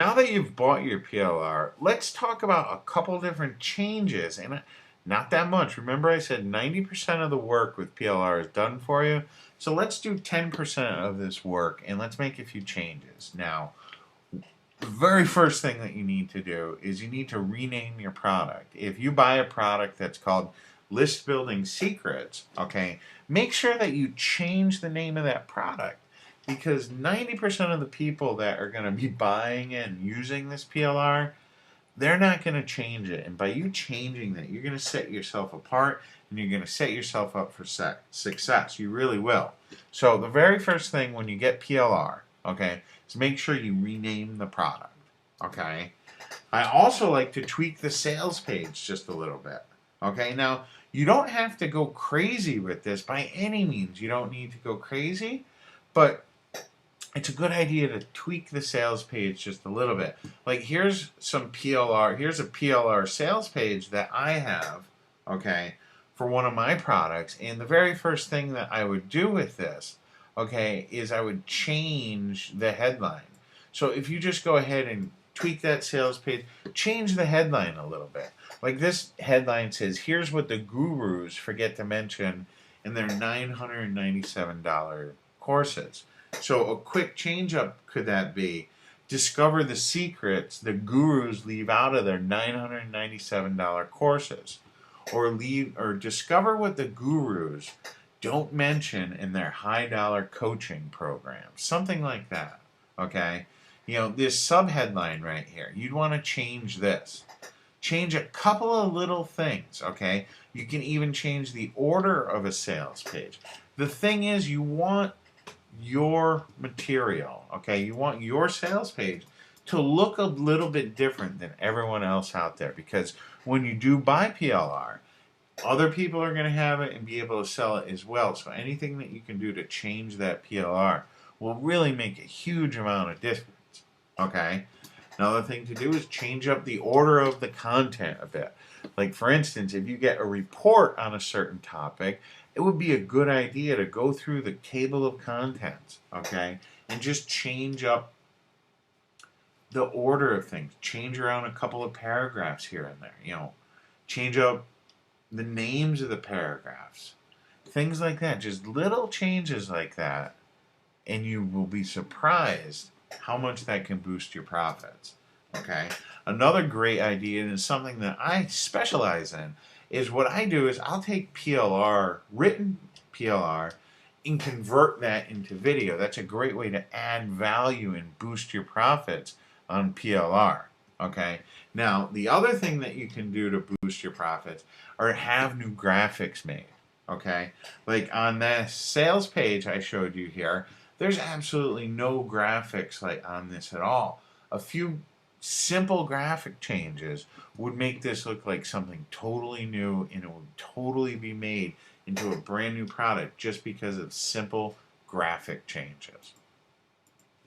Now that you've bought your PLR, let's talk about a couple different changes, and not that much. Remember I said 90% of the work with PLR is done for you? So let's do 10% of this work, and let's make a few changes. Now, the very first thing that you need to do is you need to rename your product. If you buy a product that's called List Building Secrets, okay, make sure that you change the name of that product, because 90% of the people that are going to be buying and using this PLR, they're not going to change it. And by you changing that, you're going to set yourself apart and you're going to set yourself up for success. You really will. So the very first thing when you get PLR, okay, is make sure you rename the product, okay? I also like to tweak the sales page just a little bit, okay? Now, you don't have to go crazy with this by any means. You don't need to go crazy, but it's a good idea to tweak the sales page just a little bit. Like here's a PLR sales page that I have, okay, for one of my products. And the very first thing that I would do with this, okay, is I would change the headline. So if you just go ahead and tweak that sales page, change the headline a little bit. Like this headline says, here's what the gurus forget to mention in their $997 courses. So a quick change up could that be, discover the secrets the gurus leave out of their $997 courses, or discover what the gurus don't mention in their high dollar coaching programs. Something like that. Okay? You know, this subheadline right here, you'd want to change this. Change a couple of little things, okay? You can even change the order of a sales page. The thing is, you want your material, okay? You want your sales page to look a little bit different than everyone else out there, because when you do buy PLR, other people are going to have it and be able to sell it as well. So anything that you can do to change that PLR will really make a huge amount of difference, okay? Another thing to do is change up the order of the content a bit. Like for instance, if you get a report on a certain topic, it would be a good idea to go through the table of contents, okay, and just change up the order of things. Change around a couple of paragraphs here and there, you know, change up the names of the paragraphs, things like that. Just little changes like that, and you will be surprised how much that can boost your profits, okay? Another great idea, and something that I specialize in, is what I do is I'll take PLR, written PLR, and convert that into video. That's a great way to add value and boost your profits on PLR, okay? Now, the other thing that you can do to boost your profits are have new graphics made, okay? Like on the sales page I showed you here, there's absolutely no graphics like on this at all. A few simple graphic changes would make this look like something totally new, and it would totally be made into a brand new product just because of simple graphic changes.